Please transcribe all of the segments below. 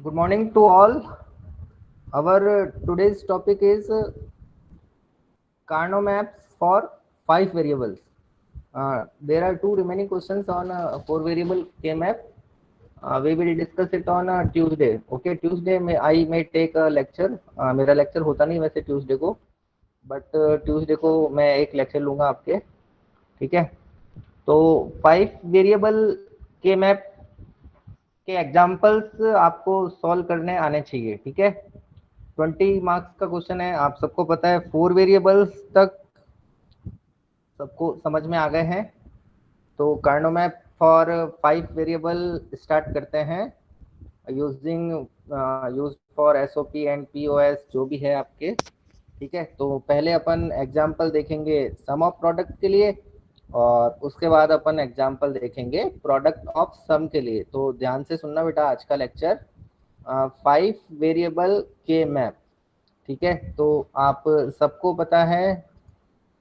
Good morning to all. Our today's topic is Carnot maps for 5 variables. There are two remaining questions on 4 variable K map. We will discuss it on Tuesday. Okay, Tuesday में I may take a lecture. मेरा lecture होता नहीं वैसे Tuesday को, but Tuesday को मैं एक lecture लूँगा आपके. ठीक है. तो 5 variable K map के एग्जाम्पल्स आपको सॉल्व करने आने चाहिए. ठीक है. 20 मार्क्स का क्वेश्चन है. आप सबको पता है 4 वेरिएबल्स तक सबको समझ में आ गए हैं. तो Karnaugh map for 5 variable start करते हैं using use for SOP and POS जो भी है आपके. ठीक है. तो पहले अपन एग्जाम्पल देखेंगे सम ऑफ प्रोडक्ट के लिए और उसके बाद अपन एग्जाम्पल देखेंगे प्रोडक्ट ऑफ सम के लिए. तो ध्यान से सुनना बेटा आज का लेक्चर 5 वेरिएबल के मैप. ठीक है. तो आप सबको पता है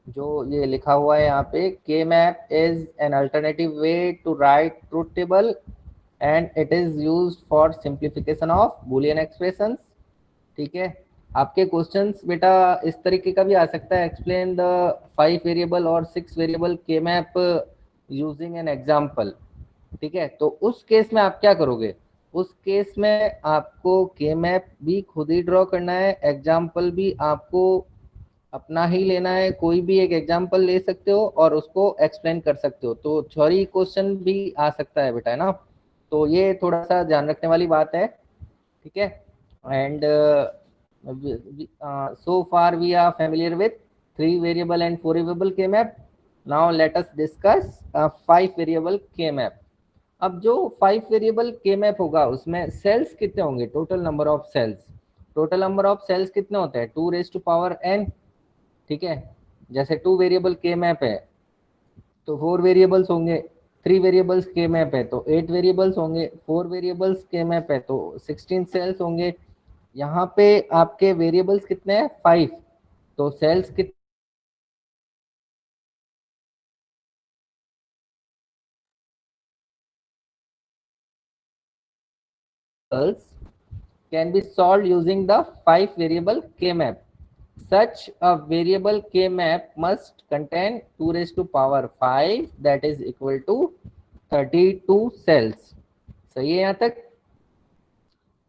जो ये लिखा हुआ है यहाँ पे, K map is an alternative way to write truth table and it is used for simplification of Boolean expressions. ठीक है. आपके क्वेश्चंस बेटा इस तरीके का भी आ सकता है, एक्सप्लेन द 5 वेरिएबल और 6 वेरिएबल के मैप यूजिंग एन एग्जाम्पल. ठीक है. तो उस केस में आप क्या करोगे? उस केस में आपको के मैप भी खुद ही ड्रॉ करना है, एग्जाम्पल भी आपको अपना ही लेना है. कोई भी एक एग्जाम्पल ले सकते हो और उसको एक्सप्लेन कर सकते हो. तो थ्योरी क्वेश्चन भी आ सकता है बेटा, है ना. तो ये थोड़ा सा ध्यान रखने वाली बात है. ठीक है. And so far we are familiar with 3 variable and 4 variable k map. Now let us discuss 5 variable k map. अब जो 5 वेरिएबल के मैप होगा उसमें सेल्स कितने होंगे? Total number of cells. Total number of cells कितने होते हैं? 2⁻n. ठीक है. जैसे 2 वेरिएबल के मैप है तो 4 वेरिएबल्स होंगे. 3 वेरिएबल्स के मैप है तो 8 वेरिएबल्स होंगे. 4 वेरिएबल्स के मैप है तो 16 सेल्स होंगे. यहाँ पे आपके वेरिएबल्स कितने हैं? 5. तो सेल्स कितने? can be solved using the 5 variable k map. Such a variable k map must contain 2⁵ that is equal to 32 cells. सही है यहाँ तक?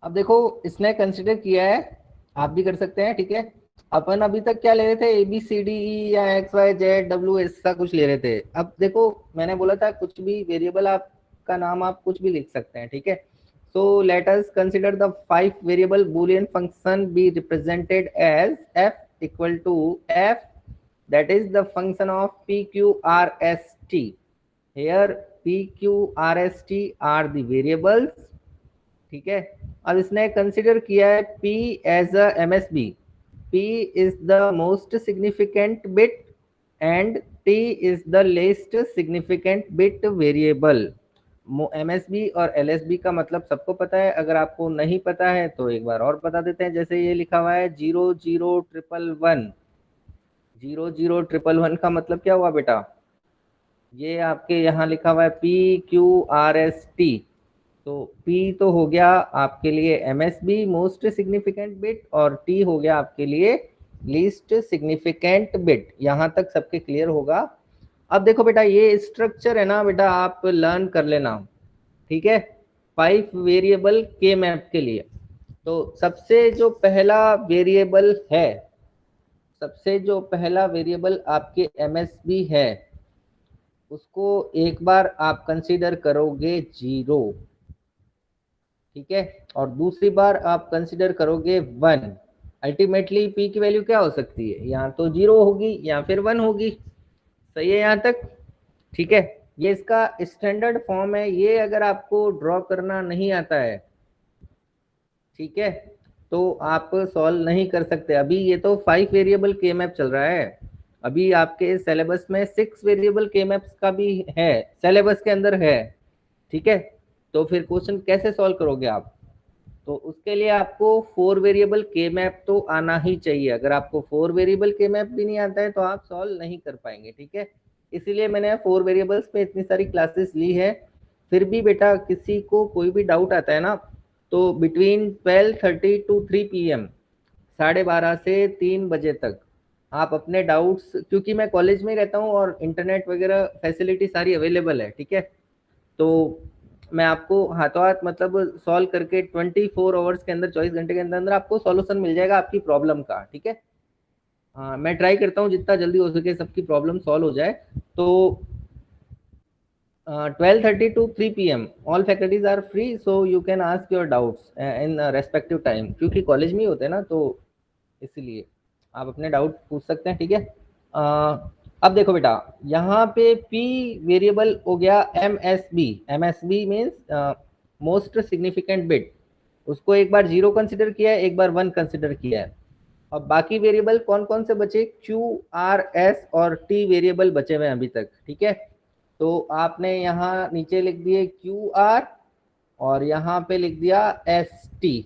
अब देखो इसने कंसिडर किया है, आप भी कर सकते हैं. ठीक है. अपन अभी तक क्या ले रहे थे? A B C D E या एक्स वाई जेड डब्ल्यू ऐसा कुछ ले रहे थे. अब देखो मैंने बोला था कुछ भी वेरिएबल आपका नाम आप कुछ भी लिख सकते हैं. ठीक है. So let us consider the 5 variable boolean function be represented as f equal to f, that is the function of pqrst. Here pqrst are the variables. ठीक है. अब इसने कंसिडर किया है p as a MSB. p is the most significant bit and t is the least significant bit variable. MSB और LSB का मतलब सबको पता है. अगर आपको नहीं पता है तो एक बार और बता देते हैं. जैसे ये लिखा हुआ है 00111. 00111 का मतलब क्या हुआ बेटा? ये आपके यहाँ लिखा हुआ है PQRST. तो P तो हो गया आपके लिए MSB मोस्ट सिग्निफिकेंट बिट और T हो गया आपके लिए लीस्ट सिग्निफिकेंट बिट. यहाँ तक सबके क्लियर होगा. अब देखो बेटा ये स्ट्रक्चर है ना बेटा, आप लर्न कर लेना. ठीक है. 5 वेरिएबल के मैप के लिए तो सबसे जो पहला वेरिएबल है, सबसे जो पहला वेरिएबल आपके MSB है उसको एक बार आप कंसीडर करोगे 0. ठीक है. और दूसरी बार आप कंसीडर करोगे 1. अल्टीमेटली P की वैल्यू क्या हो सकती है? यहाँ तो 0 होगी या फिर 1 होगी. सही है यहाँ तक? ठीक है. ये इसका स्टैंडर्ड फॉर्म है. ये अगर आपको ड्रॉ करना नहीं आता है, ठीक है, तो आप सॉल्व नहीं कर सकते. अभी ये तो 5 वेरिएबल के मैप चल रहा है. अभी आपके सिलेबस में 6 वेरिएबल के मैप्स का भी है, सिलेबस के अंदर है. ठीक है. तो फिर क्वेश्चन कैसे सॉल्व करोगे आप? तो उसके लिए आपको 4 वेरिएबल के मैप तो आना ही चाहिए. अगर आपको 4 वेरिएबल के मैप भी नहीं आता है तो आप सॉल्व नहीं कर पाएंगे. ठीक है. इसीलिए मैंने 4 वेरिएबल्स पे इतनी सारी क्लासेस ली है. फिर भी बेटा किसी को कोई भी डाउट आता है ना तो बिटवीन 12:30 टू 3 PM, 12:30 से 3 बजे तक आप अपने डाउट्स, क्योंकि मैं कॉलेज में ही रहता हूँ और इंटरनेट वगैरह फैसिलिटी सारी अवेलेबल है, ठीक है, तो मैं आपको हाथों हाथ मतलब सॉल्व करके 24 आवर्स के अंदर, 24 घंटे के अंदर अंदर आपको सॉल्यूशन मिल जाएगा आपकी प्रॉब्लम का, ठीक है। हाँ, मैं ट्राई करता हूँ जितना जल्दी हो सके सबकी प्रॉब्लम सॉल्व हो जाए। तो 12:30 to 3 PM all faculties are free, so you can ask your doubts in respective time, क्योंकि कॉलेज में ही होते हैं ना, तो इसलिए आप अपने डाउट पूछ सकते हैं, ठीक है। अब देखो बेटा, यहाँ पे p वेरिएबल हो गया MSB। MSB means most significant bit, उसको एक बार 0 कंसिडर किया है, एक बार 1 कंसिडर किया है। अब बाकी वेरिएबल कौन कौन से बचे, Q, R, S और T वेरिएबल बचे हुए हैं अभी तक, ठीक है। तो आपने यहाँ नीचे लिख दिए QR और यहाँ पे लिख दिया ST,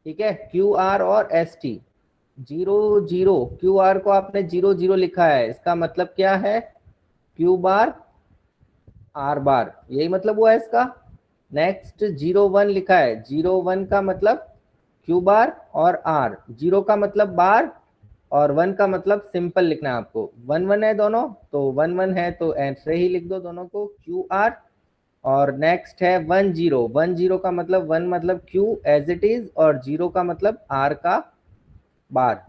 ठीक है, QR और ST। 0 0 QR को आपने 0 0 लिखा है, इसका मतलब क्या है, Q बार R बार, यही मतलब हुआ है इसका। नेक्स्ट 0 1 लिखा है, 0 1 का मतलब Q बार और R, 0 का मतलब बार और 1 का मतलब सिंपल लिखना है आपको। 1 1 है दोनों, तो 1 1 है तो ऐसे ही लिख दो दोनों को QR। और नेक्स्ट है 1 0, 1 0 का मतलब 1 मतलब Q एज इट इज और 0 का मतलब R का बार।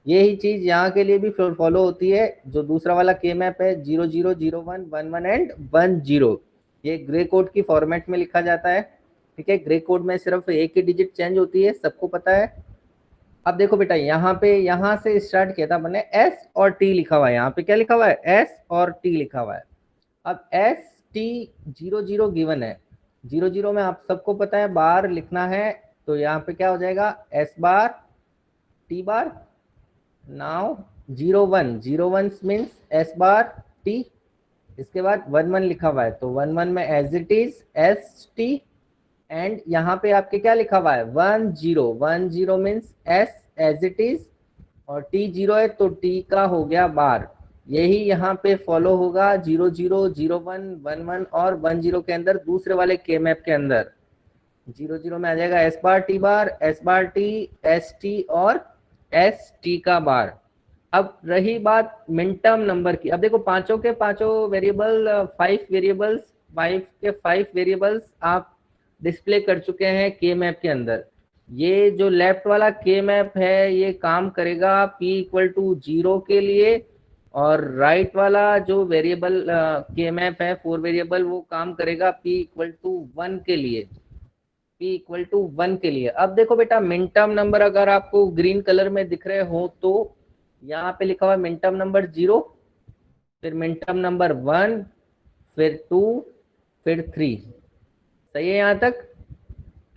यही चीज यहाँ के लिए भी फॉलो होती है। जो दूसरा वाला के मैप है 0 0 0 1 1 1 एंड 1 0, ये ग्रे कोड की फॉर्मेट में लिखा जाता है, ठीक है। ग्रे कोड में सिर्फ एक ही डिजिट चेंज होती है, सबको पता है। अब देखो बेटा, यहाँ पे यहाँ से स्टार्ट किया था मैंने, एस और टी लिखा हुआ है, यहाँ पे क्या लिखा हुआ है, एस और टी लिखा हुआ है। अब एस टी 0 0 गिवन है, 0 0 में आप सबको पता है बार लिखना है, तो यहाँ पे क्या हो जाएगा, S bar T bar. Now 0 1, 0 1 means S bar T, इसके बाद 1 1 लिखा हुआ है, तो 1 1 में as it is S T. And यहाँ पे आपके क्या लिखा हुआ है, 1 0, 1 0 means S as it is, और टी 0 है तो टी का हो गया बार। यही यहाँ पे फॉलो होगा 0 0 0 1 1 1 और 1 0 के अंदर, दूसरे वाले के मैप के अंदर 0 0 में आ जाएगा एस बार टी बार, S bar T, S T और एस टी का बार। अब रही बात मिन टर्म नंबर की। अब देखो पांचों के पांचों वेरिएबल, 5 वेरिएबल्स आप डिस्प्ले कर चुके हैं के मैप के अंदर। ये जो लेफ्ट वाला के मैप है ये काम करेगा p इक्वल टू 0 के लिए, और राइट वाला जो वेरिएबल के मैप है 4 वेरिएबल, वो काम करेगा p इक्वल टू 1 के लिए, p इक्वल टू 1 के लिए। अब देखो बेटा, मिन टर्म नंबर अगर आपको ग्रीन कलर में दिख रहे हो तो यहाँ पे लिखा हुआ है मिन टर्म नंबर 0, फिर मिन टर्म नंबर 1, फिर 2, फिर 3। सही है यहाँ तक।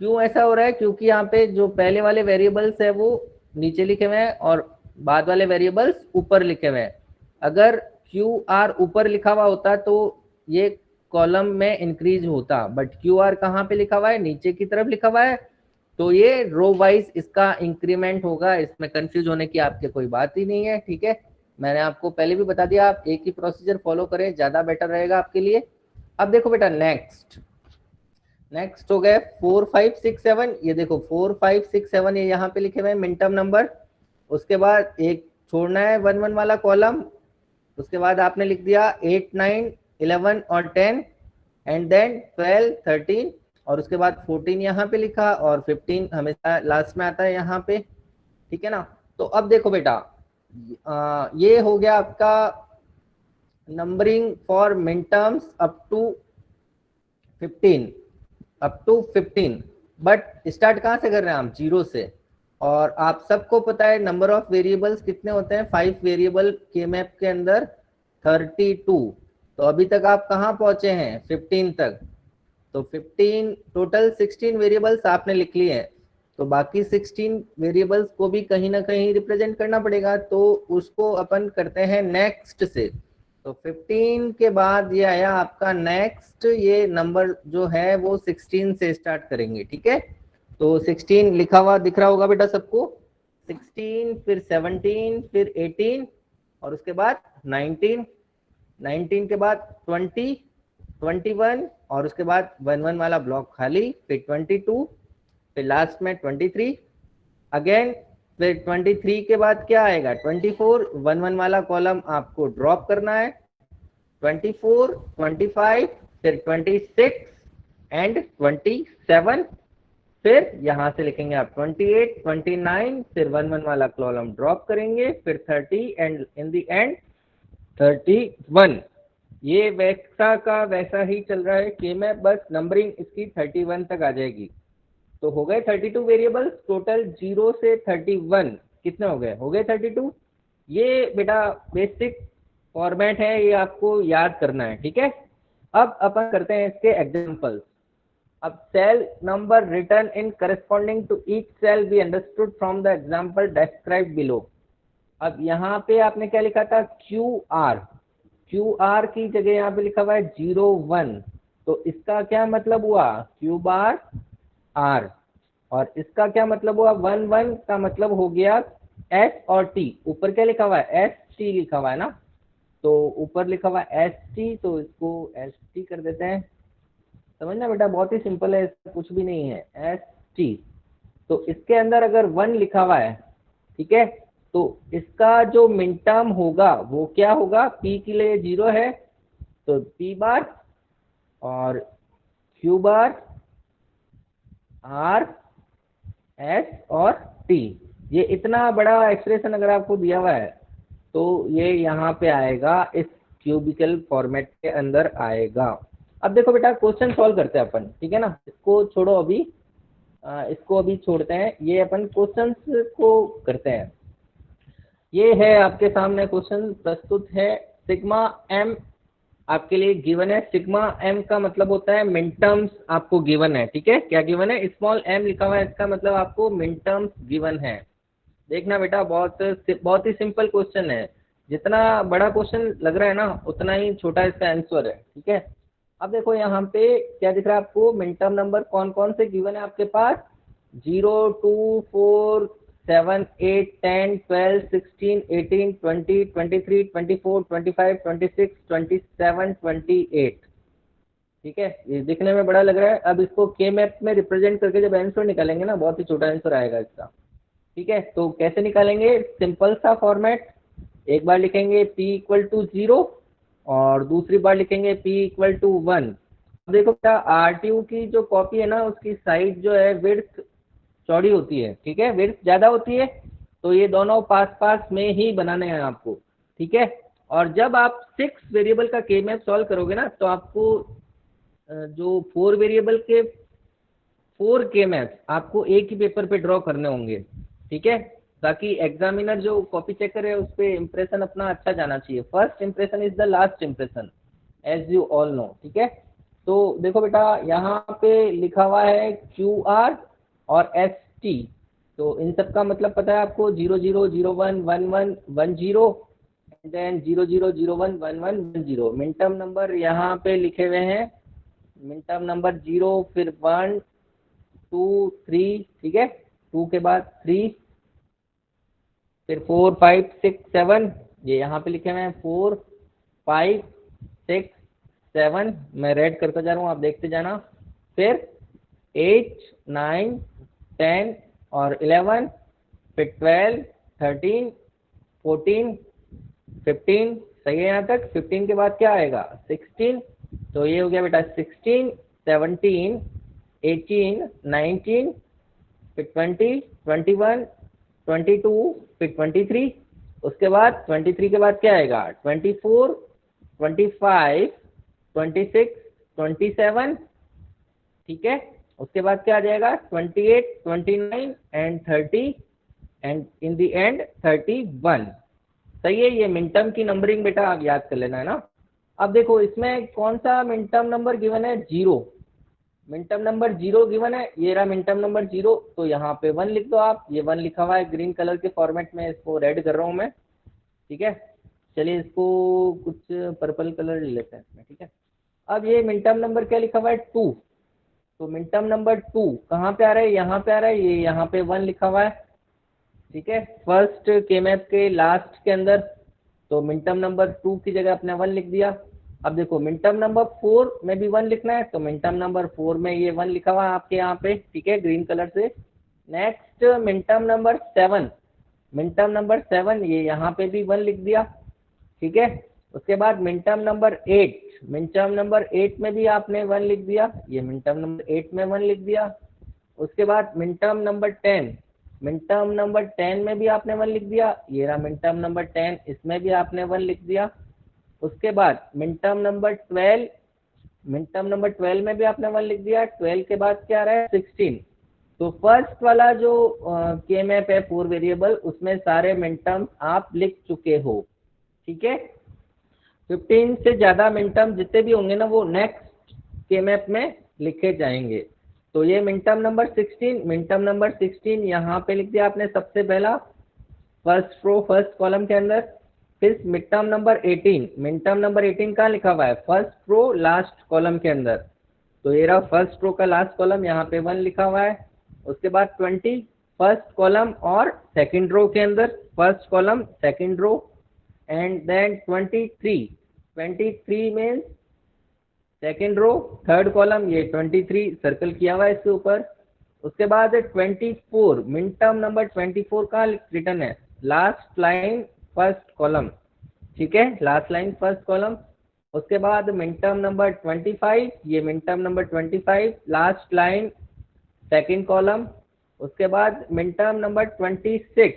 क्यों ऐसा हो रहा है, क्योंकि यहाँ पे जो पहले वाले वेरिएबल्स है वो नीचे लिखे हुए हैं और बाद वाले वेरिएबल्स ऊपर लिखे हुए हैं। अगर क्यू आर ऊपर लिखा हुआ होता तो ये कॉलम में इंक्रीज होता, बट क्यू आर कहाँ पे लिखा हुआ है, नीचे की तरफ लिखा हुआ है, तो ये रो वाइज इसका इंक्रीमेंट होगा। इसमें कंफ्यूज होने की आपके कोई बात ही नहीं है, ठीक है। मैंने आपको पहले भी बता दिया, आप एक ही प्रोसीजर फॉलो करें, ज्यादा बेटर रहेगा आपके लिए। अब देखो बेटा, नेक्स्ट हो गए 4 5 6 7। ये देखो 4 5 6 7 ये यहाँ पे लिखे हुए हैं मिन टर्म नंबर। उसके बाद एक छोड़ना है 1 1 वाला कॉलम, उसके बाद आपने लिख दिया 8 9 11 और 10, एंड देन 12 13, और उसके बाद 14 यहाँ पे लिखा, और 15 हमेशा लास्ट में आता है यहाँ पे, ठीक है ना। तो अब देखो बेटा, ये हो गया आपका numbering for min terms up to 15। But start कहाँ से कर रहे हैं हम, 0 से। और आप सबको पता है नंबर ऑफ वेरिएबल्स कितने होते हैं 5 वेरिएबल के मैप के अंदर, 32। तो अभी तक आप कहाँ पहुंचे हैं, 15 तक। तो 15 टोटल 16 वेरिएबल्स आपने लिख लिए हैं, तो बाकी 16 वेरिएबल्स को भी कहीं ना कहीं रिप्रेजेंट करना पड़ेगा, तो उसको अपन करते हैं नेक्स्ट से। तो 15 के बाद ये आया आपका नेक्स्ट, ये नंबर जो है वो 16 से स्टार्ट करेंगे, ठीक है। तो 16 लिखा हुआ दिख रहा होगा बेटा सबको, 16, फिर 17, फिर 18, और उसके बाद 19, 19 के बाद 20, 21, और उसके बाद 1 1 वाला ब्लॉक खाली, फिर 22, फिर लास्ट में 23 अगेन, फिर 23 के बाद क्या आएगा 24, 1 1 वाला कॉलम आपको ड्रॉप करना है, 24, 25, फिर 26 एंड 27, फिर यहां से लिखेंगे आप 28, 29, फिर 1 1 वाला कॉलम ड्रॉप करेंगे, फिर 30 एंड इन द एंड 31। ये वैसा का वैसा ही चल रहा है कि मैं बस नंबरिंग इसकी 31 तक आ जाएगी। तो हो गए 32 वेरिएबल्स टोटल, 0 से 31 कितने हो गए 32। ये बेटा बेसिक फॉर्मेट है, ये आपको याद करना है, ठीक है। अब अपन करते हैं इसके एग्जांपल्स। अब cell number written in corresponding to each cell be understood from the example described below. अब यहाँ पे आपने क्या लिखा था क्यू आर की जगह यहाँ पे लिखा हुआ है 01, तो इसका क्या मतलब हुआ क्यू बार आर, और इसका क्या मतलब हुआ 11 का मतलब हो गया एस और टी। ऊपर क्या लिखा हुआ है एस टी लिखा हुआ है ना, तो ऊपर लिखा हुआ है एस टी, तो इसको एस टी कर देते हैं। समझना बेटा बहुत ही सिंपल है, इसका कुछ भी नहीं है, एस टी। तो इसके अंदर अगर 1 लिखा हुआ है, ठीक है, तो इसका जो मिन टर्म होगा वो क्या होगा, पी के लिए 0 है तो पी बार, और क्यू बार, आर, एस और टी। ये इतना बड़ा एक्सप्रेशन अगर आपको दिया हुआ है तो ये यहाँ पे आएगा, इस क्यूबिकल फॉर्मेट के अंदर आएगा। अब देखो बेटा क्वेश्चन सॉल्व करते हैं अपन, ठीक है ना, इसको छोड़ो अभी, इसको अभी छोड़ते हैं, ये अपन क्वेश्चंस को करते हैं। ये है आपके सामने क्वेश्चन प्रस्तुत है। सिग्मा एम आपके लिए गिवन है। सिग्मा एम का मतलब होता है मिन टर्म्स आपको गिवन है, ठीक है। क्या गिवन है, स्मॉल एम लिखा हुआ है, इसका मतलब आपको मिन टर्म्स गिवन है। देखना बेटा बहुत ही सिंपल क्वेश्चन है, जितना बड़ा क्वेश्चन लग रहा है ना उतना ही छोटा इसका आंसर है, ठीक है। अब देखो यहाँ पे क्या दिख रहा है आपको, मिन टर्म नंबर कौन कौन से गिवन है आपके पास, 0, 2, 4, 7, 8, 10, 12, 16, 18, 20, 23, 24, 25, 26, 27, 28, ठीक है। ये दिखने में बड़ा लग रहा है। अब इसको के मैप में रिप्रेजेंट करके जब आंसर निकालेंगे ना, बहुत ही छोटा आंसर आएगा इसका, ठीक है। तो कैसे निकालेंगे, सिंपल सा फॉर्मेट, एक बार लिखेंगे p इक्वल टू 0 और दूसरी बार लिखेंगे p इक्वल टू 1। देखो बेटा आरटीयू की जो कॉपी है ना उसकी साइड जो है विड्थ चौड़ी होती है, ठीक है, विड्थ ज्यादा होती है, तो ये दोनों पास पास में ही बनाने हैं आपको, ठीक है। और जब आप 6 वेरिएबल का के मैप सॉल्व करोगे ना तो आपको जो 4 वेरिएबल के 4 के मैप आपको एक ही पेपर पे ड्रॉ करने होंगे, ठीक है, ताकि एग्जामिनर जो कॉपी चेकर है उस पर इम्प्रेशन अपना अच्छा जाना चाहिए। First impression is the last impression as you all know, ठीक है। तो देखो बेटा यहाँ पे लिखा हुआ है क्यू आर और एस टी, तो इन सब का मतलब पता है आपको, 0 0 0 1 1 1 1 0 and then 0 0 0 1 1 1 1 0। Min term number यहाँ पे लिखे हुए हैं, मिन टर्म नंबर 0, फिर 1 2 3, ठीक है, 2 के बाद 3, फिर 4 5 6 7, ये यहाँ पे लिखे हुए हैं 4 5 6 7, मैं रेड करता जा रहा हूँ आप देखते जाना, फिर 8 9 10 और 11, फिर 12 13 14 15, सही है यहाँ तक। 15 के बाद क्या आएगा 16, तो ये हो गया बेटा 16 17 18 19, फिर 20 21 22, फिर 23, उसके बाद 23 के बाद क्या आएगा 24 25 26 27, ठीक है। उसके बाद क्या आ जाएगा 28 29 and 30 and in the end 31, सही है। ये मिन टर्म की नंबरिंग बेटा आप याद कर लेना है ना। अब देखो इसमें कौन सा मिन टर्म नंबर गिवन है, 0, मिन टर्म नंबर 0 गिवन है, ये रहा मिन टर्म नंबर 0, तो यहाँ पे 1 लिख दो आप, ये 1 लिखा हुआ है ग्रीन कलर के फॉर्मेट में, इसको रेड कर रहा हूँ मैं, ठीक है। चलिए इसको कुछ पर्पल कलर ले लेते हैं इसमें, ठीक है। अब ये मिन टर्म नंबर क्या लिखा हुआ है 2, तो मिन टर्म नंबर 2 कहाँ पे आ रहा है, यहाँ पे आ रहा है, ये यहाँ पे 1 लिखा हुआ है, ठीक है, फर्स्ट के मैप के लास्ट के अंदर, तो मिन टर्म नंबर 2 की जगह आपने 1 लिख दिया। अब देखो मिन टर्म नंबर 4 में भी 1 लिखना है, तो मिन टर्म नंबर 4 में ये 1 लिखा हुआ है आपके यहाँ पे, ठीक है, ग्रीन कलर से। Next min term number 7, min term number 7 ये यहाँ पे भी 1 लिख दिया, ठीक है। उसके बाद min term number 8, min term number 8 में भी आपने 1 लिख दिया, ये मिन टर्म नंबर 8 में 1 लिख दिया। उसके बाद min term number 10, min term number 10 में भी आपने 1 लिख दिया, ये रहा मिन टर्म नंबर 10, इसमें भी आपने 1 लिख दिया। उसके बाद min term number 12, min term number 12 में भी आपने 1 लिख दिया। 12 के बाद क्या रहा है 16। तो फर्स्ट वाला जो के मैप है 4 वेरिएबल, उसमें सारे मिन टर्म्स आप लिख चुके हो, ठीक है। 15 से ज्यादा मिन टर्म जितने भी होंगे ना वो नेक्स्ट के मैप में लिखे जाएंगे। तो ये min term number 16, min term number 16 यहाँ पे लिख दिया आपने सबसे पहला, फर्स्ट रो फर्स्ट कॉलम के अंदर। फिर mid term number 18, mid term number 18 कहाँ लिखा हुआ है, फर्स्ट रो लास्ट कॉलम के अंदर। तो ये रहा फर्स्ट रो का लास्ट कॉलम, यहाँ पे 1 लिखा हुआ है। उसके बाद 20 फर्स्ट कॉलम और सेकंड रो के अंदर, first column second row. And then 23, 23 means second row third column, ये 23 सर्कल किया हुआ है इसके ऊपर। उसके बाद 24, मिन टर्म नंबर 24 का रिटर्न है लास्ट लाइन फर्स्ट कॉलम, ठीक है, लास्ट लाइन फर्स्ट कॉलम। उसके बाद मिन टर्म नंबर 25, ये min term number 25 last line second column. उसके बाद min term number 26,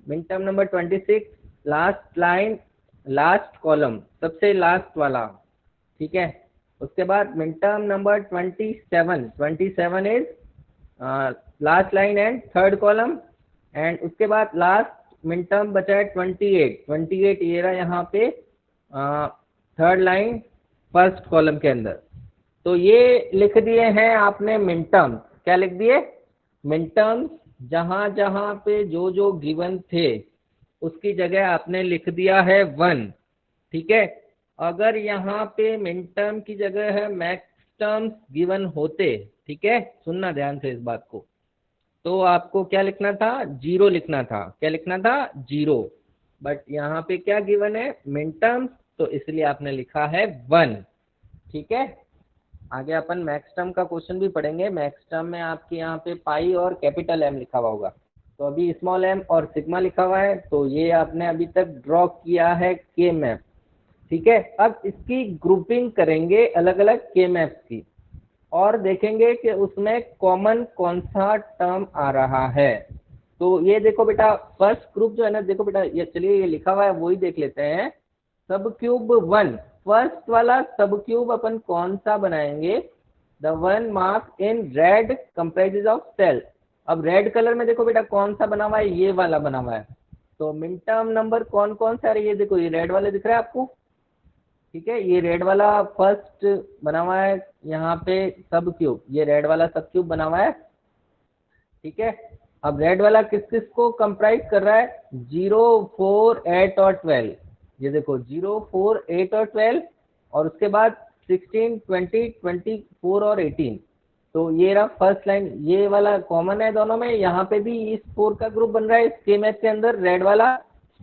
min term number 26 last line last column, सबसे लास्ट वाला, ठीक है। उसके बाद min term number 27, 27 is last line and third column. And उसके बाद लास्ट मिन टर्म बचा है 28, 28 ये रहा यहाँ पे थर्ड लाइन फर्स्ट कॉलम के अंदर। तो ये लिख दिए हैं आपने मिन टर्म्स, क्या लिख दिए, मिन टर्म्स, जहां जहां पे जो जो गिवन थे उसकी जगह आपने लिख दिया है 1, ठीक है। अगर यहाँ पे मिन टर्म की जगह है मैक्स टर्म्स गिवन होते, ठीक है, सुनना ध्यान से इस बात को, तो आपको क्या लिखना था, 0 लिखना था, क्या लिखना था 0। बट यहाँ पे क्या गिवन है मिन टर्म्स, तो इसलिए आपने लिखा है 1, ठीक है। आगे अपन मैक्स टर्म का क्वेश्चन भी पढ़ेंगे। मैक्स टर्म में आपके यहाँ पे पाई और कैपिटल एम लिखा हुआ होगा, तो अभी स्मॉल एम और सिग्मा लिखा हुआ है, तो ये आपने अभी तक ड्रॉ किया है के मैप, ठीक है। अब इसकी ग्रुपिंग करेंगे अलग अलग के मैप्स की, और देखेंगे कि उसमें कॉमन कौन सा टर्म आ रहा है। तो ये देखो बेटा फर्स्ट ग्रुप जो है ना, देखो बेटा ये चलिए ये लिखा हुआ है वही देख लेते हैं। सब क्यूब 1, फर्स्ट वाला सब क्यूब अपन कौन सा बनाएंगे, the one mark in red comprises of cell. अब रेड कलर में देखो बेटा कौन सा बना हुआ है, ये वाला बना हुआ है। तो मिन टर्म नंबर कौन कौन सा है, ये देखो ये रेड वाले दिख रहा है आपको, ठीक है, ये रेड वाला फर्स्ट बना हुआ है यहाँ पे सब क्यूब, ये रेड वाला सब क्यूब बना हुआ है, ठीक है। अब रेड वाला किस किस को कंप्राइज कर रहा है, 0, 4, 8 और 12। ये देखो 0, 4, 8 और 12, और उसके बाद 16, 20, 24 और 18। तो ये रहा फर्स्ट लाइन, ये वाला कॉमन है दोनों में, यहाँ पे भी इस 4 का ग्रुप बन रहा है इस के मैप के अंदर रेड वाला,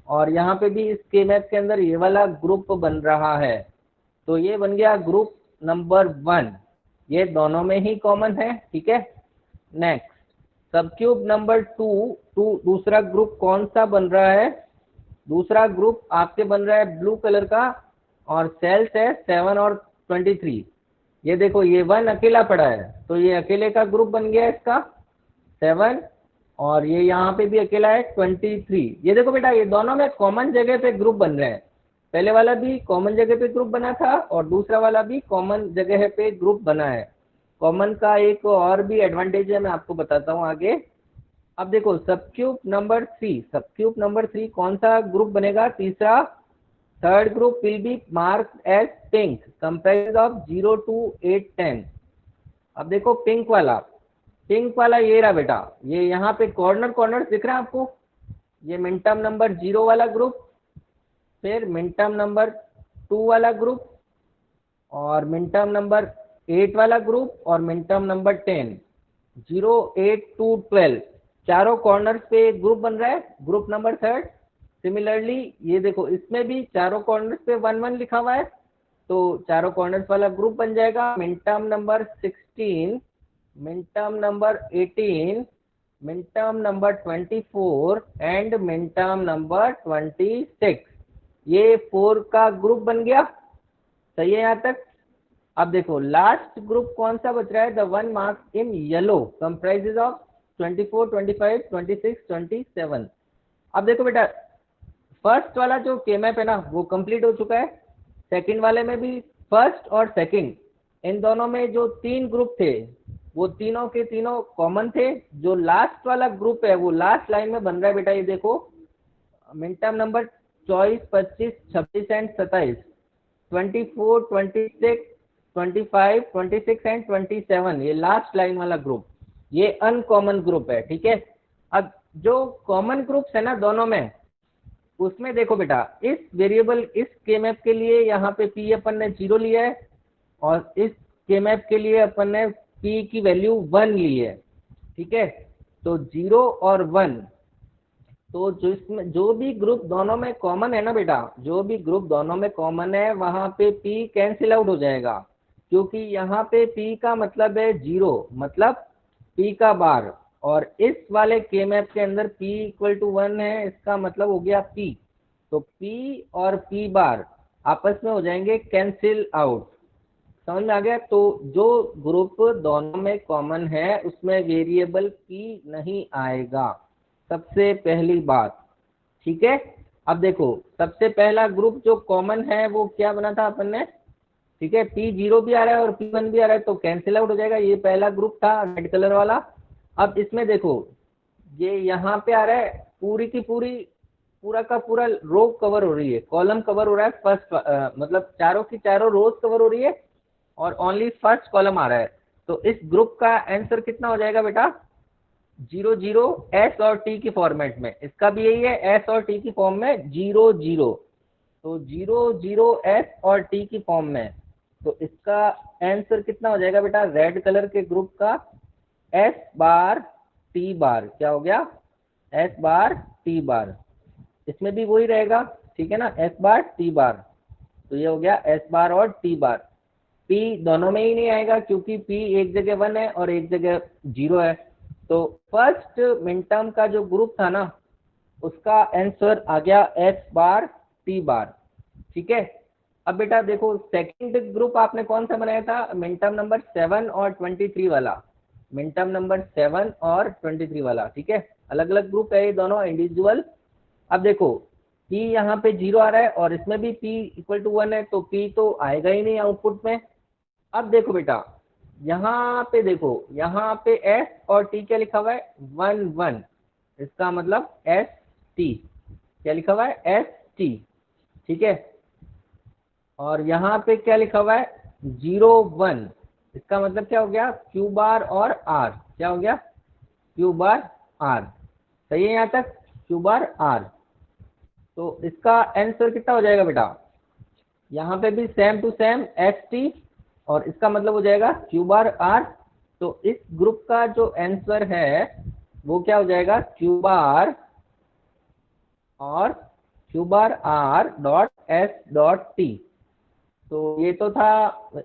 और यहाँ पे भी इस के मैप के अंदर ये वाला ग्रुप बन रहा है। तो ये बन गया ग्रुप नंबर 1, ये दोनों में ही कॉमन है, ठीक है। नेक्स्ट सबक्यूब नंबर 2, दूसरा ग्रुप कौन सा बन रहा है, दूसरा ग्रुप आपके बन रहा है ब्लू कलर का, और सेल्स है 7 और 23। ये देखो ये 1 अकेला पड़ा है, तो ये अकेले का ग्रुप बन गया इसका 7, और ये यहाँ पे भी अकेला है 23। ये देखो बेटा ये दोनों में कॉमन जगह पे ग्रुप बन रहे हैं, पहले वाला भी कॉमन जगह पे ग्रुप बना था और दूसरा वाला भी कॉमन जगह पे ग्रुप बना है। कॉमन का एक और भी एडवांटेज है, मैं आपको बताता हूँ आगे। अब देखो सबक्यूब नंबर 3, सबक्यूब नंबर 3 कौन सा ग्रुप बनेगा, तीसरा, third group will be mark as pink comprise of 0 to 8, 10। अब देखो पिंक वाला, पिंक वाला ये रहा बेटा, ये यहाँ पे कॉर्नर कॉर्नर दिख रहा है आपको, ये मिन टर्म नंबर 0 वाला ग्रुप, फिर मिन टर्म नंबर 2 वाला ग्रुप, और मिन टर्म नंबर 8 वाला ग्रुप, और मिन टर्म नंबर 10, 0, 8 to 12, चारों कॉर्नर पे ग्रुप बन रहा है, ग्रुप नंबर 3। सिमिलरली ये देखो इसमें भी चारों कॉर्नर पे 1, 1 लिखा हुआ है, तो चारों कॉर्नर्स वाला ग्रुप बन जाएगा minterm number 16, minterm number 18, minterm number 24 and minterm number 26। ये 4 का ग्रुप बन गया। सही है यहाँ तक। अब देखो लास्ट ग्रुप कौन सा बच रहा है, the one marked in yellow comprises of 24, 25, 26, 27। अब देखो बेटा, फर्स्ट वाला जो के मैप है ना वो कंप्लीट हो चुका है। सेकंड वाले में भी फर्स्ट और सेकंड इन दोनों में जो 3 ग्रुप थे वो तीनों के तीनों कॉमन थे। जो लास्ट वाला ग्रुप है वो लास्ट लाइन में बन रहा है बेटा, ये देखो min term number 24, 25, 26 and 27, 24, 26, 25, 26 and 27, ये लास्ट लाइन वाला ग्रुप ये अनकॉमन ग्रुप है। ठीक है। अब जो कॉमन ग्रुप्स है ना दोनों में, उसमें देखो बेटा इस वेरिएबल इस के मैप के लिए यहाँ पे पी अपन ने 0 लिया है और इस के मैप के लिए अपन ने पी की वैल्यू 1 ली है। ठीक है। तो 0 और 1, तो जो इसमें जो भी ग्रुप दोनों में कॉमन है ना बेटा, जो भी ग्रुप दोनों में कॉमन है वहां पे पी कैंसिल आउट हो जाएगा, क्योंकि यहाँ पे पी का मतलब है 0, मतलब पी का बार, और इस वाले के मैप के अंदर p इक्वल टू 1 है, इसका मतलब हो गया p। तो p और p बार आपस में हो जाएंगे कैंसिल आउट। समझ में आ गया। तो जो ग्रुप दोनों में कॉमन है उसमें वेरिएबल p नहीं आएगा, सबसे पहली बात। ठीक है। अब देखो सबसे पहला ग्रुप जो कॉमन है वो क्या बना था अपन ने। ठीक है, P0 भी आ रहा है और P1 भी आ रहा है तो कैंसिल आउट हो जाएगा। ये पहला ग्रुप था रेड कलर वाला। अब इसमें देखो ये यहाँ पे आ रहा है पूरी की पूरी, पूरा का पूरा रो कवर हो रही है, कॉलम कवर हो रहा है फर्स्ट, मतलब चारों की चारों रोज कवर हो रही है और ओनली फर्स्ट कॉलम आ रहा है। तो इस ग्रुप का आंसर कितना हो जाएगा बेटा, 0 0 एस और टी की फॉर्मेट में। इसका भी यही है, एस और टी की फॉर्म में 0 0। तो 0 0 एस और टी की फॉर्म में। तो इसका आंसर कितना हो जाएगा बेटा, रेड कलर के ग्रुप का एस बार टी बार। क्या हो गया, एस बार टी बार। इसमें भी वही रहेगा। ठीक है ना, एस बार टी बार। तो ये हो गया एस बार और टी बार। पी दोनों में ही नहीं आएगा क्योंकि पी एक जगह 1 है और एक जगह 0 है। तो फर्स्ट मिनटर्म का जो ग्रुप था ना उसका आंसर आ गया एस बार टी बार। ठीक है। अब बेटा देखो सेकंड ग्रुप आपने कौन सा बनाया था, मिनटर्म नंबर 7 और 23 वाला। मिनटर्म नंबर 7 और 23 वाला। ठीक है, अलग अलग ग्रुप है ये दोनों इंडिविजुअल। अब देखो P यहाँ पे 0 आ रहा है और इसमें भी P इक्वल टू 1 है तो P तो आएगा ही नहीं आउटपुट में। अब देखो बेटा यहाँ पे देखो, यहाँ पे S और T क्या लिखा हुआ है, 1 1। इसका मतलब एस टी, क्या लिखा हुआ है, एस टी। ठीक है। और यहाँ पे क्या लिखा हुआ है, 0 1। इसका मतलब क्या हो गया, क्यू बार और आर। क्या हो गया, क्यू बार आर। सही है यहाँ तक, क्यू बार आर। तो इसका आंसर कितना हो जाएगा बेटा, यहाँ पे भी same to same S T और इसका मतलब हो जाएगा क्यू बार आर। तो इस ग्रुप का जो आंसर है वो क्या हो जाएगा, क्यू बार और Q bar R dot S dot T. तो ये तो था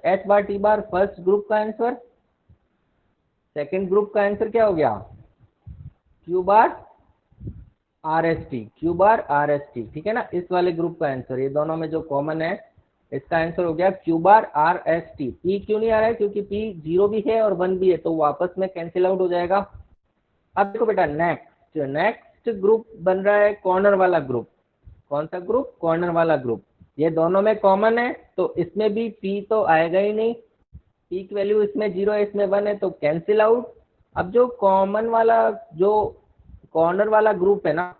एस बार टी बार फर्स्ट ग्रुप का आंसर। सेकंड ग्रुप का आंसर क्या हो गया, Q bar R S T, Q bar R S T. ठीक है ना, इस वाले ग्रुप का आंसर, ये दोनों में जो कॉमन है इसका आंसर हो गया Q bar R S T. P क्यों नहीं आ रहा है, क्योंकि पी 0 भी है और 1 भी है तो वो आपस में कैंसिल आउट हो जाएगा। अब देखो बेटा नेक्स्ट, नेक्स्ट ग्रुप बन रहा है कॉर्नर वाला ग्रुप। कौन सा ग्रुप, कॉर्नर वाला ग्रुप। ये दोनों में कॉमन है तो इसमें भी p तो आएगा ही नहीं, p की वैल्यू इसमें 0 है इसमें 1 है तो कैंसिल आउट। अब जो कॉमन वाला जो कॉर्नर वाला ग्रुप है ना,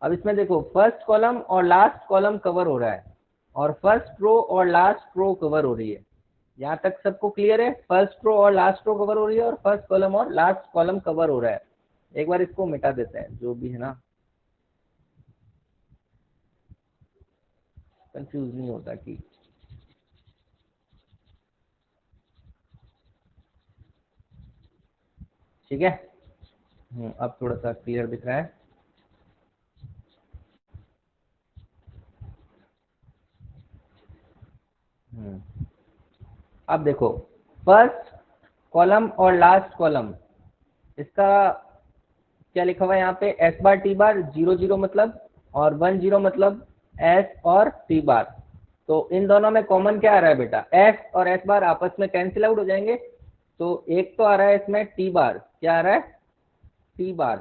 अब इसमें देखो फर्स्ट कॉलम और लास्ट कॉलम कवर हो रहा है और फर्स्ट रो और लास्ट रो कवर हो रही है। यहाँ तक सबको क्लियर है, फर्स्ट रो और लास्ट रो कवर हो रही है और फर्स्ट कॉलम और लास्ट कॉलम कवर हो रहा है। एक बार इसको मिटा देते हैं जो भी है ना, कंफ्यूज नहीं होता कि। ठीक है। अब थोड़ा सा क्लियर दिख रहा है। हम्म अब देखो फर्स्ट कॉलम और लास्ट कॉलम, इसका क्या लिखा हुआ है यहाँ पे, एस बार टी बार, 0 0 मतलब और 1 0 मतलब एस और टी बार। तो इन दोनों में कॉमन क्या आ रहा है बेटा, एस और एस बार आपस में कैंसिल आउट हो जाएंगे। तो एक तो आ रहा है इसमें टी बार, क्या आ रहा है, टी बार,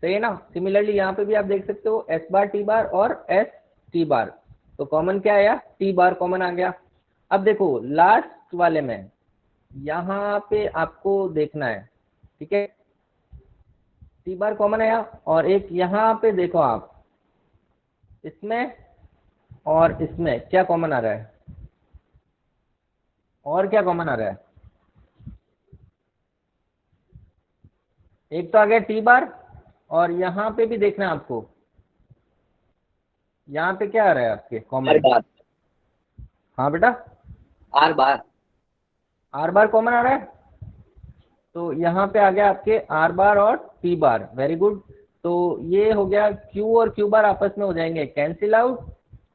सही है ना। सिमिलरली यहाँ पे भी आप देख सकते हो एस बार टी बार और एस टी बार, तो कॉमन क्या आया, टी बार कॉमन आ गया। अब देखो लास्ट वाले में यहाँ पे आपको देखना है, ठीक है, टी बार कॉमन आया, और एक यहाँ पे देखो आप, इसमें और इसमें क्या कॉमन आ रहा है, और क्या कॉमन आ रहा है, एक तो आ गया टी बार, और यहाँ पे भी देखना है आपको, यहाँ पे क्या आ रहा है आपके आर कॉमन। बार, हाँ बेटा, R bar, R bar common आ रहा है, तो यहाँ पे आ गया आपके आर बार और टी बार, वेरी गुड। तो ये हो गया क्यू और क्यू बार आपस में हो जाएंगे कैंसिल आउट,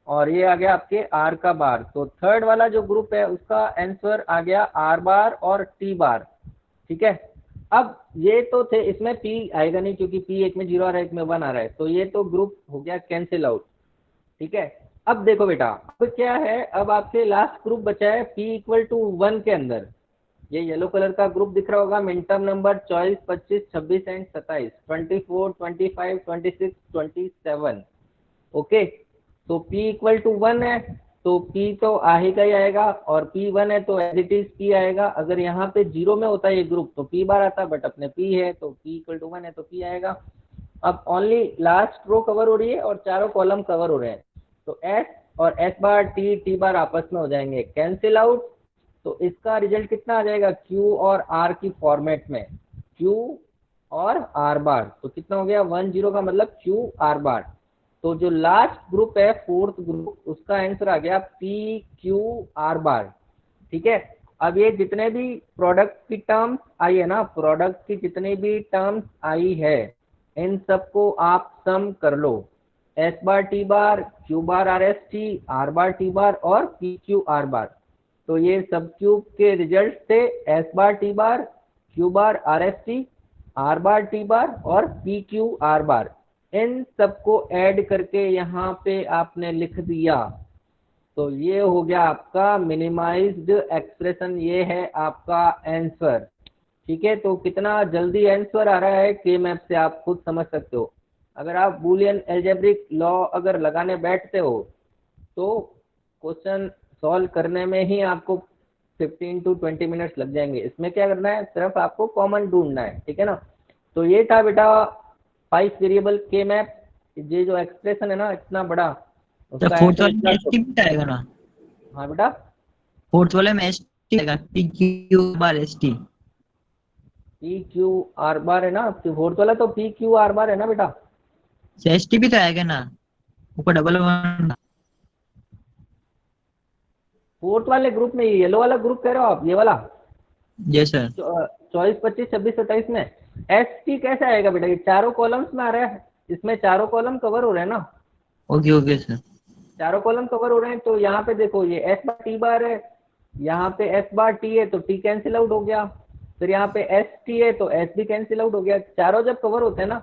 और ये आ गया आपके आर का बार। तो थर्ड वाला जो ग्रुप है उसका आंसर आ गया आर बार और टी बार, ठीक है। अब ये तो थे, इसमें पी आएगा नहीं क्योंकि पी एक में 0 आ रहा है, एक में 1 आ रहा है, तो ये तो ग्रुप हो गया कैंसिल आउट, ठीक है। अब देखो बेटा, अब क्या है, अब आपके लास्ट ग्रुप बचा है p इक्वल टू 1 के अंदर, ये येलो कलर का ग्रुप दिख रहा होगा, मिनटर्म नंबर 24, 25, 26 एंड 27, 24, 25, 26, 27, ओके। तो p इक्वल टू 1 है, तो p तो आएगा ही आएगा, और p 1 है तो एज इट इज p आएगा। अगर यहाँ पे 0 में होता ये ग्रुप तो p बार आता, बट अपने p है तो p इक्वल टू 1 है तो p आएगा। अब ओनली लास्ट रो कवर हो रही है और चारों कॉलम कवर हो रहे हैं, तो s और s बार टी बार आपस में हो जाएंगे कैंसिल आउट। तो इसका रिजल्ट कितना आ जाएगा, q और r की फॉर्मेट में, q और r बार, तो कितना हो गया 1 0 का मतलब q r बार। तो जो लास्ट ग्रुप है फोर्थ ग्रुप, उसका आंसर आ गया p q r बार, ठीक है। अब ये जितने भी प्रोडक्ट की टर्म्स आई है ना, प्रोडक्ट की जितनी भी टर्म्स आई है, इन सबको आप सम कर लो, S bar T bar, Q bar R S T, R bar T bar और पी क्यू आर बार। तो ये सब क्यूब के रिजल्ट थे S bar T bar, Q bar R S T, R bar T bar और P Q R bar. इन सबको add करके यहाँ पे आपने लिख दिया, तो ये हो गया आपका मिनिमाइज्ड एक्सप्रेशन, ये है आपका आंसर, ठीक है। तो कितना जल्दी आंसर आ रहा है के मैप से आप खुद समझ सकते हो। अगर आप बूलियन एल्जेब्रिक लॉ अगर लगाने बैठते हो तो क्वेश्चन सॉल्व करने में ही आपको 15 to 20 मिनट्स लग जाएंगे। इसमें क्या करना है, सिर्फ आपको कॉमन ढूंढना है, ठीक है ना। तो ये था बेटा 5 वेरिएबल के मैप, ये जो एक्सप्रेशन है ना इतना बड़ा, तो उसका फोर्थ आंसर वाले इतना में एस टी भी आएगा ना, हाँ बेटा, फोर्थ वाले में एस टी आएगा, P Q bar S T. P Q R बार है ना, फोर्थ वाला तो पी क्यू आर बार है ना बेटा। एस टी भी तो आएगा ना, ऊपर डबल वन। फोर्थ वाले ग्रुप में, ये येलो वाला ग्रुप कह रहे हो आप, ये वाला जी सर। 24, 25, 26, 27 में एस टी कैसे आएगा बेटा, ये चारों कॉलम्स में आ रहा है, इसमें चारों कॉलम कवर हो रहे हैं ना, ओके ओके सर। चारों कॉलम कवर हो रहे हैं। तो यहाँ पे देखो ये एस बार टी बार है, यहाँ पे एस बार टी है तो टी कैंसिल आउट हो गया, फिर यहाँ पे एस टी है तो एस भी कैंसिल आउट हो गया। चारों जब कवर होते हैं ना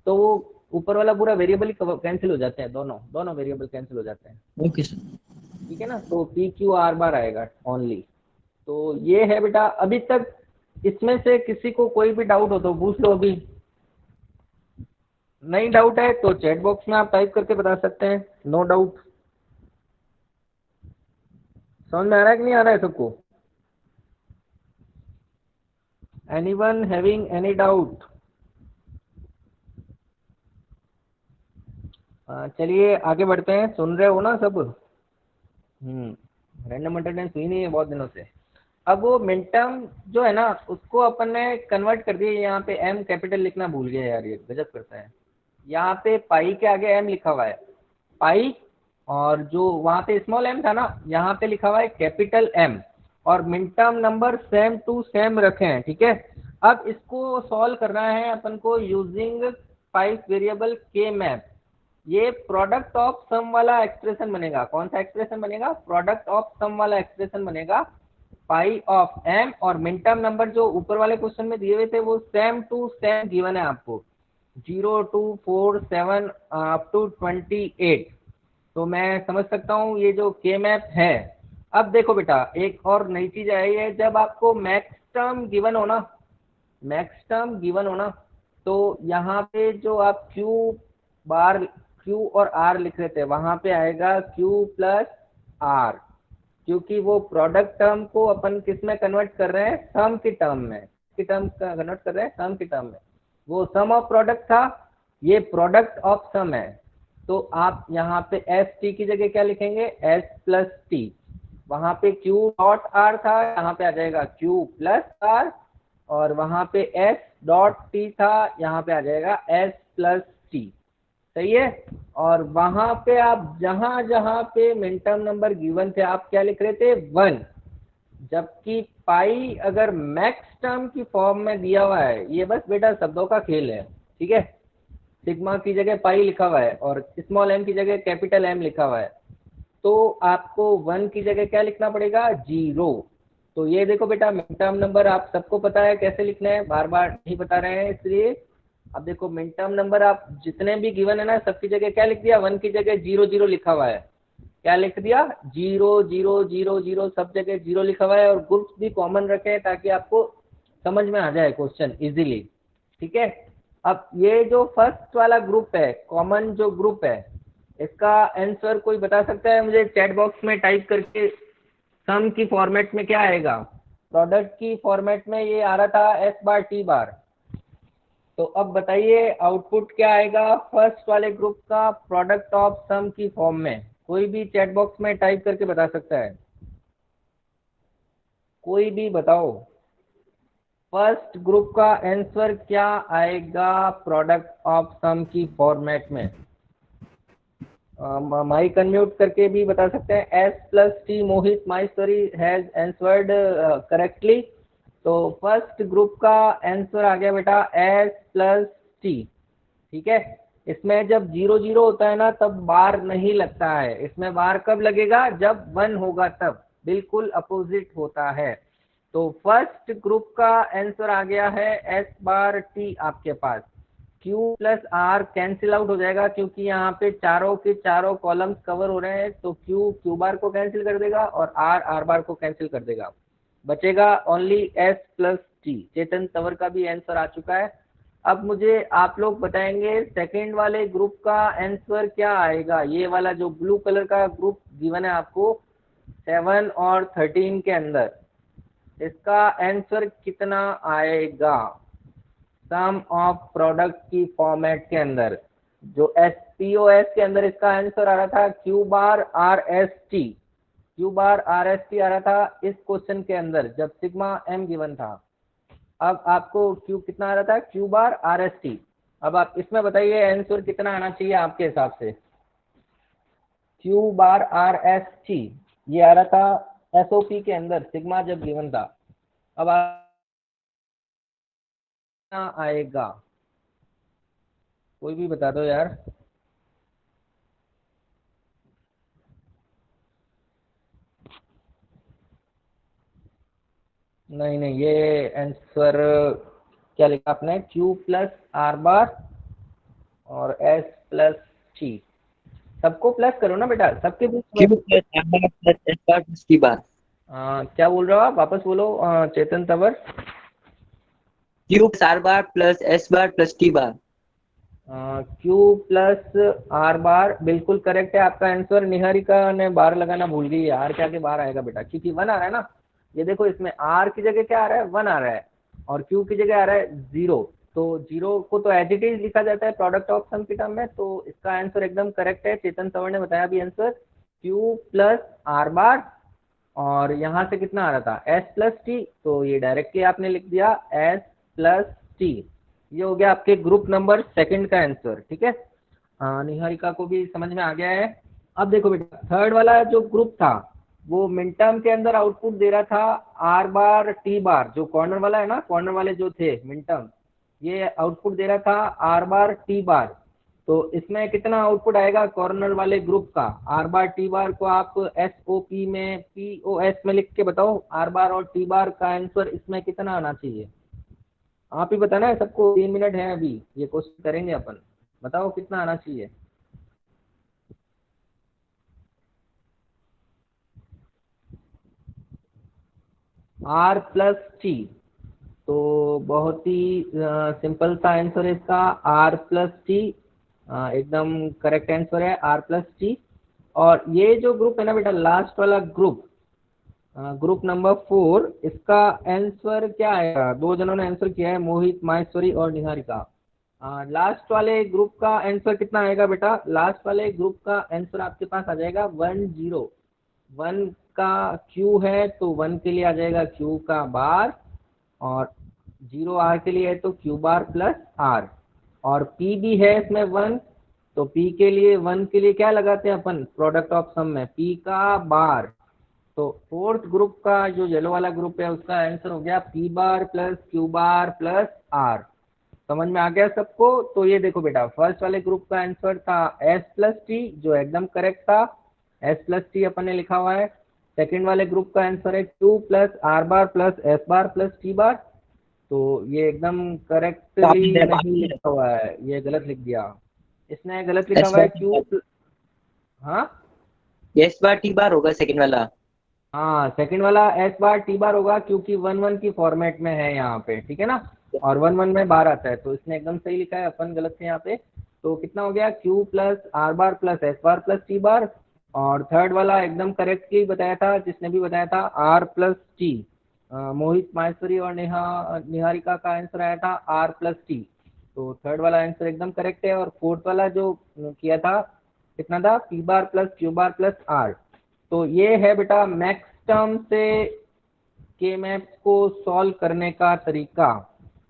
तो वो ऊपर वाला पूरा वेरिएबल ही कैंसिल हो जाते हैं, दोनों दोनों वेरिएबल कैंसिल हो जाते हैं, ओके सर। ठीक है ना। तो पी क्यू आर बार आएगा ओनली। तो ये है बेटा, अभी तक इसमें से किसी को कोई भी डाउट हो तो पूछ लो, अभी नहीं डाउट है तो चैट बॉक्स में आप टाइप करके बता सकते हैं, नो डाउट। समझ में आ रहा है कि नहीं आ रहा है सबको, एनीवन हैविंग एनी डाउट। चलिए आगे बढ़ते हैं, सुन रहे हो ना सब। रैंडम अटेंडेंस हुई नहीं है बहुत दिनों से। अब वो मिड टर्म जो है ना उसको अपन ने कन्वर्ट कर दिया, यहाँ पे एम कैपिटल लिखना भूल गया यार, ये गजब करता है। यहाँ पे पाई के आगे एम लिखा हुआ है, पाई, और जो वहाँ पे स्मॉल एम था ना यहाँ पे लिखा हुआ है कैपिटल एम, और mid term number same to same रखे हैं, ठीक है। अब इसको सॉल्व करना है अपन को यूजिंग 5 वेरिएबल के मैप। ये प्रोडक्ट ऑफ सम वाला एक्सप्रेशन बनेगा, कौन सा एक्सप्रेशन बनेगा, प्रोडक्ट ऑफ सम वाला एक्सप्रेशन बनेगा। पाई ऑफ एम, और मिन टर्म नंबर जो ऊपर वाले क्वेश्चन में दिए हुए थे वो सेम टू सेम गिवन है आपको, 0 2 4 7 अप टू 28। तो मैं समझ सकता हूँ ये जो के मैप है। अब देखो बेटा, एक और नई चीज आई है, जब आपको मैक्स टर्म गिवन हो ना, मैक्स टर्म गिवन हो ना, तो यहाँ पे जो आप क्यू और आर लिख रहे थे वहां पे आएगा क्यू प्लस आर, क्योंकि वो प्रोडक्ट टर्म को अपन किस में कन्वर्ट कर रहे हैं, सम की टर्म में, की टर्म कन्वर्ट कर रहे हैं सम की टर्म में। वो सम ऑफ प्रोडक्ट था, ये प्रोडक्ट ऑफ सम है। तो आप यहाँ पे एस टी की जगह क्या लिखेंगे, एस प्लस टी। वहां पे क्यू डॉट आर था, यहाँ पे आ जाएगा क्यू प्लस आर, और वहां पे एस डॉट टी था, यहाँ पे आ जाएगा एस प्लस टी। सही है। और वहां पे आप जहां जहां पे मिन टर्म नंबर गिवन थे आप क्या लिख रहे थे, 1। जबकि पाई अगर मैक्स टर्म की फॉर्म में दिया हुआ है, ये बस बेटा शब्दों का खेल है, ठीक है। सिग्मा की जगह पाई लिखा हुआ है और स्मॉल एम की जगह कैपिटल एम लिखा हुआ है, तो आपको 1 की जगह क्या लिखना पड़ेगा, 0। तो ये देखो बेटा, मिन टर्म नंबर आप सबको पता है कैसे लिखना है, बार बार नहीं बता रहे हैं इसलिए। अब देखो मिन टर्म नंबर आप जितने भी गिवन है ना, सबकी जगह क्या लिख दिया, 1 की जगह 0 0 लिखा हुआ है। क्या लिख दिया, 0 0 0 0, सब जगह 0 लिखा हुआ है, और ग्रुप्स भी कॉमन रखे हैं ताकि आपको समझ में आ जाए क्वेश्चन इजीली, ठीक है। अब ये जो फर्स्ट वाला ग्रुप है, कॉमन जो ग्रुप है, इसका आंसर कोई बता सकता है मुझे चैट बॉक्स में टाइप करके। सम की फॉर्मेट में क्या आएगा, प्रोडक्ट की फॉर्मेट में ये आ रहा था एस बार टी बार। तो अब बताइए आउटपुट क्या आएगा फर्स्ट वाले ग्रुप का प्रोडक्ट ऑफ सम की फॉर्म में, कोई भी चैट बॉक्स में टाइप करके बता सकता है, कोई भी बताओ। फर्स्ट ग्रुप का आंसर क्या आएगा प्रोडक्ट ऑफ सम की फॉर्मेट में। माइक अनम्यूट करके भी बता सकते हैं। S plus T, Mohit my story has answered correctly. तो फर्स्ट ग्रुप का आंसर आ गया बेटा एस प्लस टी, ठीक है। इसमें जब 0 0 होता है ना तब बार नहीं लगता है, इसमें बार कब लगेगा, जब 1 होगा तब, बिल्कुल अपोजिट होता है। तो फर्स्ट ग्रुप का आंसर आ गया है एस बार टी आपके पास। Q plus R cancel out हो जाएगा क्योंकि यहाँ पे चारों के चारों कॉलम्स कवर हो रहे हैं, तो Q बार को कैंसिल कर देगा और R बार को कैंसिल कर देगा, बचेगा ओनली S प्लस टी। चेतन तंवर का भी आंसर आ चुका है। अब मुझे आप लोग बताएंगे सेकंड वाले ग्रुप का आंसर क्या आएगा। ये वाला जो ब्लू कलर का ग्रुप गिवन है आपको 7 और 13 के अंदर, इसका आंसर कितना आएगा सम ऑफ प्रोडक्ट की फॉर्मेट के अंदर। जो एस के अंदर इसका आंसर आ रहा था Q bar R S T, Q bar R S T आ रहा था इस क्वेश्चन के अंदर जब सिग्मा एम गिवन था। अब आपको क्यू कितना आ रहा था, Q bar R S T. अब आप इसमें बताइए आंसर कितना आना चाहिए आपके हिसाब से। Q bar R S T ये आ रहा था एसओपी के अंदर सिग्मा जब गिवन था। अब आएगा कोई भी बता दो यार। नहीं नहीं, ये आंसर क्या लिखा आपने, Q प्लस आर बार और S प्लस टी। सबको प्लस करो ना बेटा, सबके बीच Q plus R bar plus S bar plus T bar. क्या बोल रहे हो आप, वापस बोलो Chetan Tanwar. Q plus R bar plus S bar plus T bar. Q plus R bar बिल्कुल करेक्ट है आपका आंसर। निहारिका ने बार लगाना भूल गई, आर के आगे बार आएगा बेटा क्योंकि 1 आ रहा है ना। ये देखो इसमें आर की जगह क्या आ रहा है, 1 आ रहा है, और क्यू की जगह आ रहा है 0। तो 0 को तो एज इट इज लिखा जाता है प्रोडक्ट ऑफ सम की टर्म में, तो इसका आंसर एकदम करेक्ट है। चेतन तंवर ने बताया भी answer Q plus R bar, और यहाँ से कितना आ रहा था एस प्लस टी, तो ये डायरेक्टली आपने लिख दिया एस प्लस टी। ये हो गया आपके ग्रुप नंबर सेकंड का आंसर, ठीक है। निहारिका को भी समझ में आ गया है। अब देखो बेटा थर्ड वाला जो ग्रुप था वो मिन टर्म के अंदर आउटपुट दे रहा था आर बार टी बार, जो कॉर्नर वाला है ना, कॉर्नर वाले जो थे मिन टर्म, ये आउटपुट दे रहा था आर बार टी बार। तो इसमें कितना आउटपुट आएगा कॉर्नर वाले ग्रुप का? आर बार टी बार को आप एस ओ पी में पी ओ एस में लिख के बताओ, आर बार और टी बार का आंसर इसमें कितना आना चाहिए? आप ही बताना है सबको, 3 मिनट है अभी, ये क्वेश्चन करेंगे अपन। बताओ कितना आना चाहिए? R plus T. तो बहुत ही सिंपल सा आंसर है इसका, आर प्लस टी। एकदम करेक्ट आंसर है आर प्लस टी। और ये जो ग्रुप है ना बेटा, लास्ट वाला ग्रुप, ग्रुप नंबर 4, इसका आंसर क्या आएगा? दो जनों ने आंसर किया है, मोहित, माहेश्वरी और निहारिका। लास्ट वाले ग्रुप का आंसर कितना आएगा बेटा? लास्ट वाले ग्रुप का आंसर आपके पास आ जाएगा 10। 1 का क्यू है तो 1 के लिए आ जाएगा क्यू का बार, और 0 आर के लिए है तो क्यू बार प्लस आर। और पी भी है इसमें 1, तो पी के लिए 1 के लिए क्या लगाते हैं अपन? प्रोडक्ट ऑफ सम में पी का बार। तो फोर्थ ग्रुप का जो येलो वाला ग्रुप है उसका आंसर हो गया P bar plus Q bar plus R. समझ में आ गया सबको? तो ये देखो बेटा, फर्स्ट वाले ग्रुप का आंसर था एस प्लस टी, जो एकदम करेक्ट था, एस प्लस टी अपन ने लिखा हुआ है। सेकेंड वाले ग्रुप का आंसर है Q plus R bar plus S bar plus T bar. तो ये एकदम करेक्टली नहीं लिखा हुआ है, ये गलत लिख दिया इसने, गलत लिखा एस हुआ है बार क्यू। हाँ एस बार टी बार होगा सेकंड वाला। हाँ, सेकंड वाला एस बार टी बार होगा, क्योंकि 1 1 की फॉर्मेट में है यहाँ पे, ठीक है ना? और 1 1 में बार आता है, तो इसने एकदम सही लिखा है, अपन गलत थे यहाँ पे। तो कितना हो गया? Q plus R bar plus S bar plus T bar. और थर्ड वाला एकदम करेक्टली बताया था, जिसने भी बताया था, R plus T. Mohit, Maheshwari और निहारिका का आंसर आया था आर प्लस टी। तो थर्ड वाला आंसर एकदम करेक्ट है। और फोर्थ वाला जो किया था, कितना था? P bar plus Q bar plus R. तो ये है बेटा मैक्स टर्म से के मैप्स को सॉल्व करने का तरीका।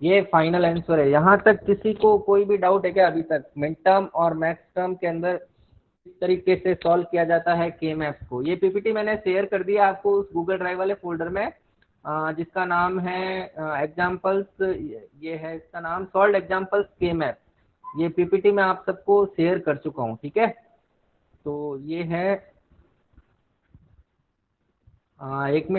ये फाइनल आंसर है। यहाँ तक किसी को कोई भी डाउट है क्या अभी तक? मिड टर्म और मैक्स टर्म के अंदर किस तरीके से सॉल्व किया जाता है के मैप्स को? ये पीपीटी मैंने शेयर कर दिया आपको उस गूगल ड्राइव वाले फोल्डर में, जिसका नाम है एग्जाम्पल्स। ये है इसका नाम, सॉल्व एग्जाम्पल्स के मैप। ये पीपीटी मैं आप सबको शेयर कर चुका हूँ, ठीक है? तो ये है, एक मिनट